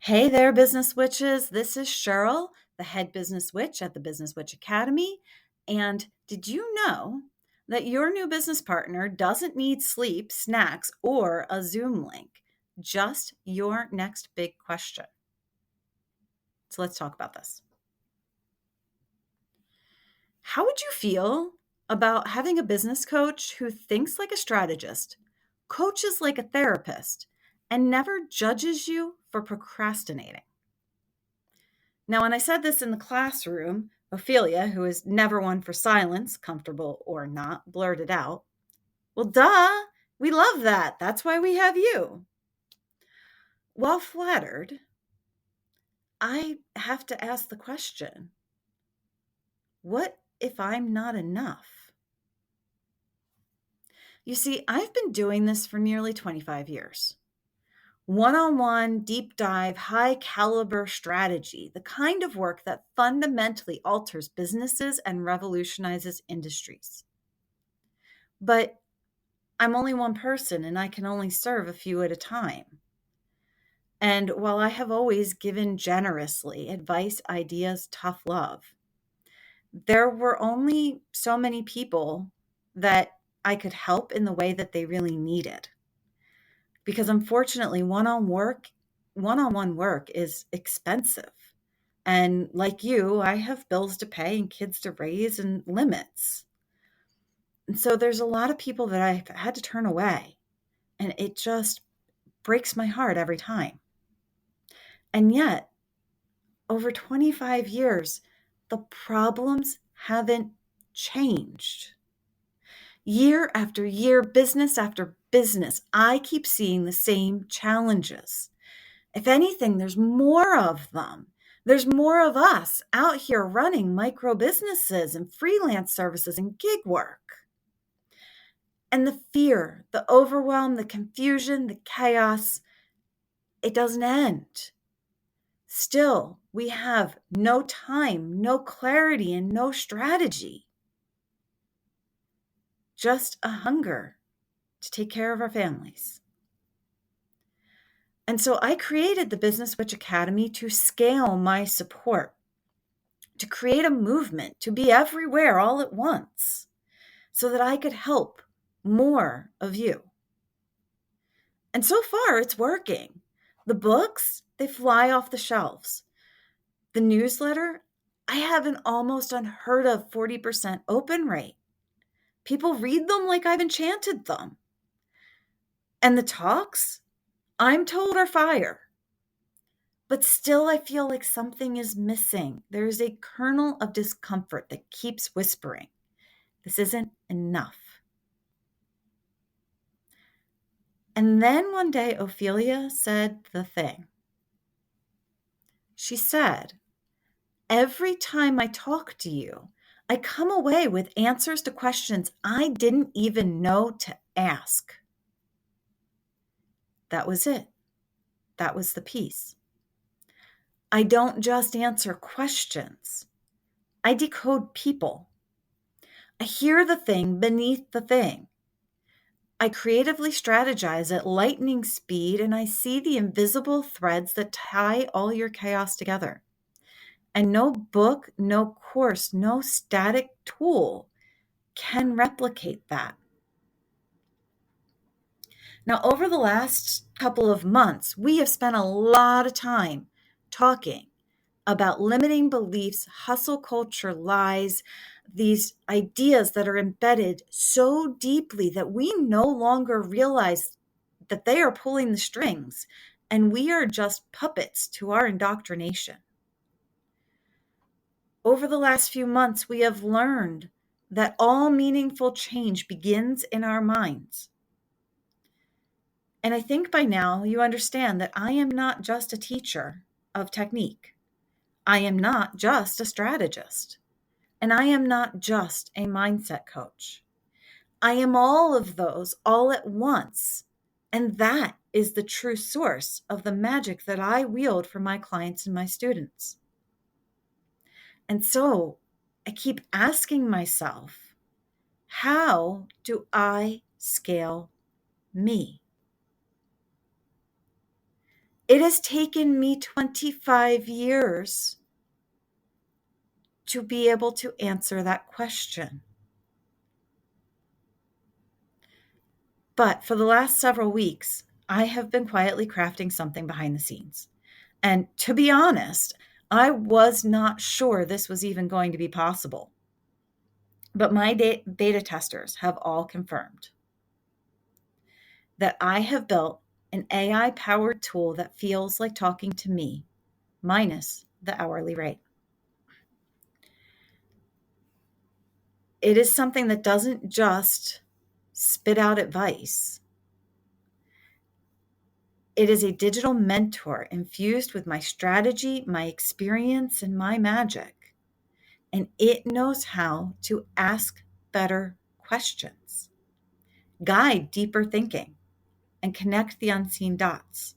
Hey there, business witches. This is Cheryl, the head business witch at the Business Witch Academy. And did you know that your new business partner doesn't need sleep, snacks, or a Zoom link? Just your next big question. So let's talk about this. How would you feel about having a business coach who thinks like a strategist, coaches like a therapist, and never judges you for procrastinating? Now, when I said this in the classroom, Ophelia, who is never one for silence, comfortable or not, blurted out, "Well, duh, we love that. That's why we have you." While flattered, I have to ask the question, what if I'm not enough? You see, I've been doing this for nearly 25 years. One-on-one, deep dive, high caliber strategy, the kind of work that fundamentally alters businesses and revolutionizes industries. But I'm only one person and I can only serve a few at a time. And while I have always given generously advice, ideas, tough love, there were only so many people that I could help in the way that they really needed. Because unfortunately, one-on-one work is expensive. And like you, I have bills to pay and kids to raise and limits. And so there's a lot of people that I've had to turn away. And it just breaks my heart every time. And yet, over 25 years, the problems haven't changed. Year after year, business after business, I keep seeing the same challenges. If anything, there's more of them. There's more of us out here running micro businesses and freelance services and gig work. And the fear, the overwhelm, the confusion, the chaos, it doesn't end. Still, we have no time, no clarity, and no strategy. Just a hunger to take care of our families. And so I created the Business Witch Academy to scale my support, to create a movement, to be everywhere all at once, so that I could help more of you. And so far, it's working. The books, they fly off the shelves. The newsletter, I have an almost unheard of 40% open rate. People read them like I've enchanted them. And the talks, I'm told, are fire. But still, I feel like something is missing. There's a kernel of discomfort that keeps whispering, this isn't enough. And then one day, Ophelia said the thing. She said, every time I talk to you, I come away with answers to questions I didn't even know to ask. That was it. That was the piece. I don't just answer questions. I decode people. I hear the thing beneath the thing. I creatively strategize at lightning speed, and I see the invisible threads that tie all your chaos together. And no book, no course, no static tool can replicate that. Now, over the last couple of months, we have spent a lot of time talking about limiting beliefs, hustle culture lies, these ideas that are embedded so deeply that we no longer realize that they are pulling the strings and we are just puppets to our indoctrination. Over the last few months, we have learned that all meaningful change begins in our minds. And I think by now you understand that I am not just a teacher of technique. I am not just a strategist. And I am not just a mindset coach. I am all of those all at once. And that is the true source of the magic that I wield for my clients and my students. And so I keep asking myself, how do I scale me? It has taken me 25 years to be able to answer that question. But for the last several weeks, I have been quietly crafting something behind the scenes. And to be honest, I was not sure this was even going to be possible. But my beta testers have all confirmed that I have built an AI powered tool that feels like talking to me, minus the hourly rate. It is something that doesn't just spit out advice. It is a digital mentor infused with my strategy, my experience, and my magic. And it knows how to ask better questions, guide deeper thinking, and connect the unseen dots.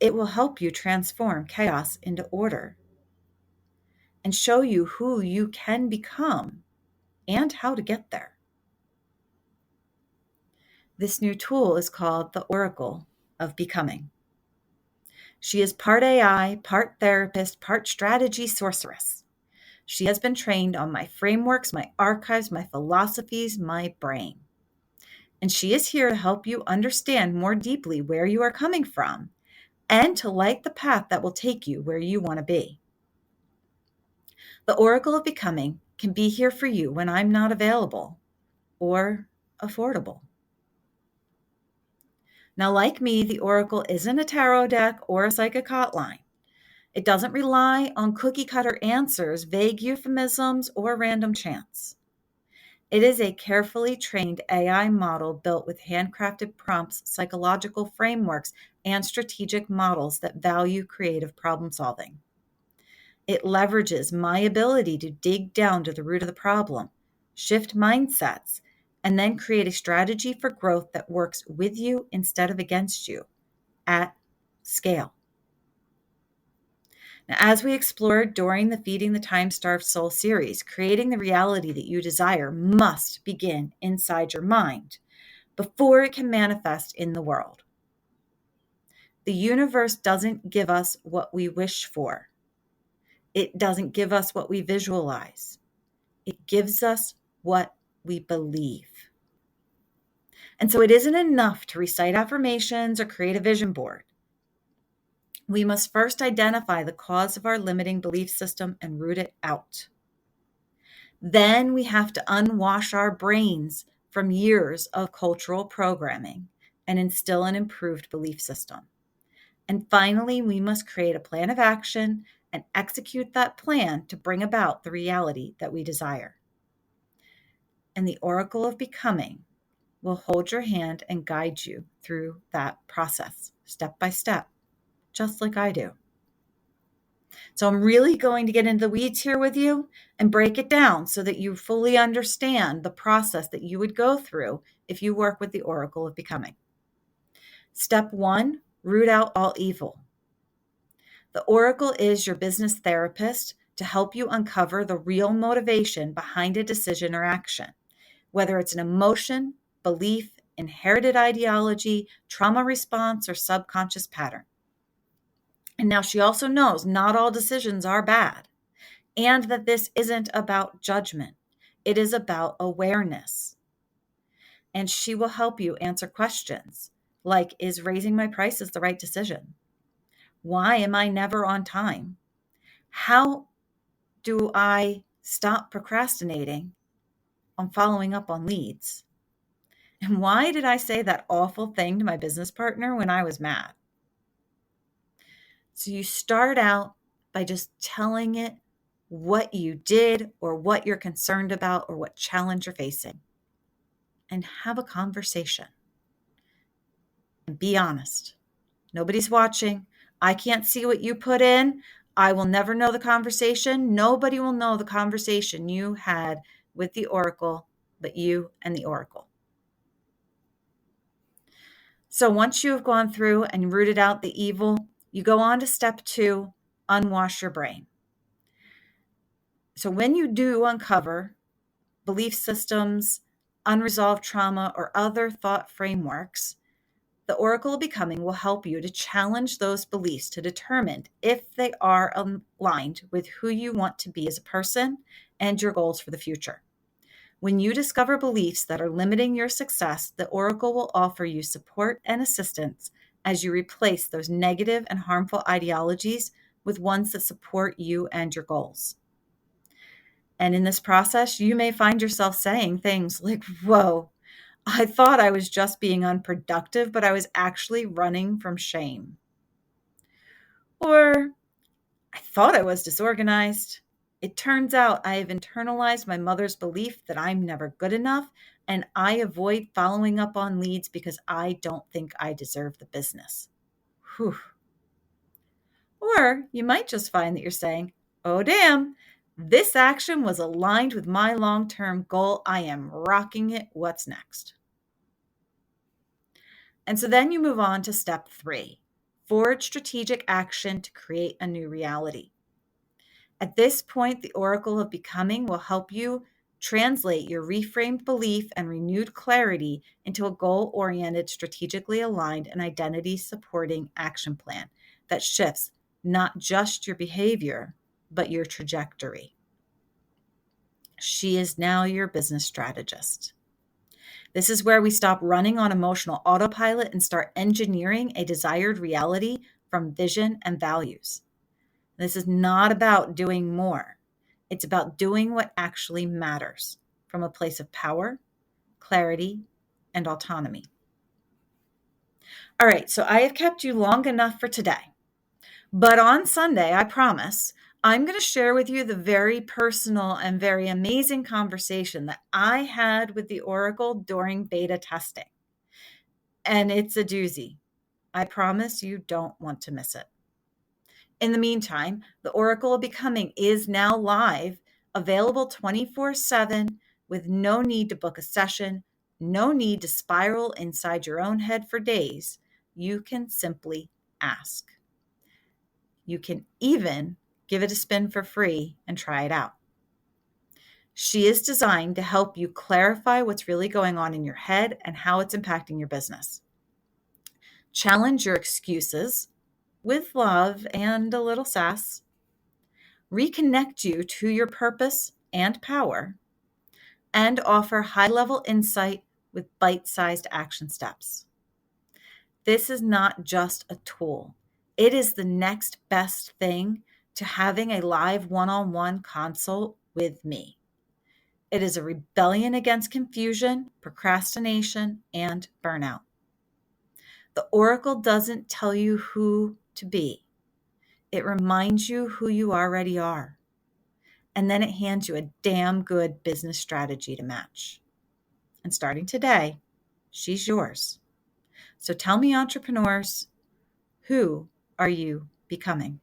It will help you transform chaos into order and show you who you can become and how to get there. This new tool is called the Oracle of Becoming. She is part AI, part therapist, part strategy sorceress. She has been trained on my frameworks, my archives, my philosophies, my brain. And she is here to help you understand more deeply where you are coming from and to light the path that will take you where you want to be. The Oracle of Becoming can be here for you when I'm not available or affordable. Now, like me, the Oracle isn't a tarot deck or a psychic hotline. It doesn't rely on cookie cutter answers, vague euphemisms, or random chance. It is a carefully trained AI model built with handcrafted prompts, psychological frameworks, and strategic models that value creative problem solving. It leverages my ability to dig down to the root of the problem, shift mindsets, and then create a strategy for growth that works with you instead of against you at scale. Now, as we explored during the Feeding the Time-Starved Soul series, creating the reality that you desire must begin inside your mind before it can manifest in the world. The universe doesn't give us what we wish for. It doesn't give us what we visualize. It gives us what we believe. And so it isn't enough to recite affirmations or create a vision board. We must first identify the cause of our limiting belief system and root it out. Then we have to unwash our brains from years of cultural programming and instill an improved belief system. And finally, we must create a plan of action and execute that plan to bring about the reality that we desire. And the Oracle of Becoming will hold your hand and guide you through that process, step by step, just like I do. So I'm really going to get into the weeds here with you and break it down so that you fully understand the process that you would go through if you work with the Oracle of Becoming. Step 1, root out all evil. The Oracle is your business therapist to help you uncover the real motivation behind a decision or action, whether it's an emotion, belief, inherited ideology, trauma response, or subconscious pattern. And now she also knows not all decisions are bad, and that this isn't about judgment. It is about awareness. And she will help you answer questions like, is raising my prices the right decision? Why am I never on time? How do I stop procrastinating on following up on leads? And why did I say that awful thing to my business partner when I was mad? So you start out by just telling it what you did or what you're concerned about or what challenge you're facing, and have a conversation. And be honest. Nobody's watching. I can't see what you put in. I will never know the conversation. Nobody will know the conversation you had with the Oracle, but you and the Oracle. So once you have gone through and rooted out the evil, you go on to step 2, unwash your brain. So when you do uncover belief systems, unresolved trauma, or other thought frameworks, The Oracle of Becoming will help you to challenge those beliefs to determine if they are aligned with who you want to be as a person and your goals for the future. When you discover beliefs that are limiting your success, the Oracle will offer you support and assistance as you replace those negative and harmful ideologies with ones that support you and your goals. And in this process, you may find yourself saying things like, whoa, I thought I was just being unproductive, but I was actually running from shame. Or I thought I was disorganized. It turns out I have internalized my mother's belief that I'm never good enough, and I avoid following up on leads because I don't think I deserve the business. Whew. Or you might just find that you're saying, oh, damn, this action was aligned with my long-term goal. I am rocking it. What's next? And so then you move on to step 3, forge strategic action to create a new reality. At this point, the Oracle of Becoming will help you translate your reframed belief and renewed clarity into a goal-oriented, strategically aligned, and identity-supporting action plan that shifts not just your behavior, but your trajectory. She is now your business strategist. This is where we stop running on emotional autopilot and start engineering a desired reality from vision and values. This is not about doing more. It's about doing what actually matters from a place of power, clarity, and autonomy. All right, so I have kept you long enough for today. But on Sunday, I promise, I'm going to share with you the very personal and very amazing conversation that I had with the Oracle during beta testing. And it's a doozy. I promise you don't want to miss it. In the meantime, the Oracle of Becoming is now live, available 24/7 with no need to book a session, no need to spiral inside your own head for days. You can simply ask. You can even give it a spin for free and try it out. She is designed to help you clarify what's really going on in your head and how it's impacting your business. Challenge your excuses with love and a little sass. Reconnect you to your purpose and power, and offer high-level insight with bite-sized action steps. This is not just a tool. It is the next best thing to having a live one-on-one consult with me. It is a rebellion against confusion, procrastination, and burnout. The Oracle doesn't tell you who to be. It reminds you who you already are. And then it hands you a damn good business strategy to match. And starting today, she's yours. So tell me, entrepreneurs, who are you becoming?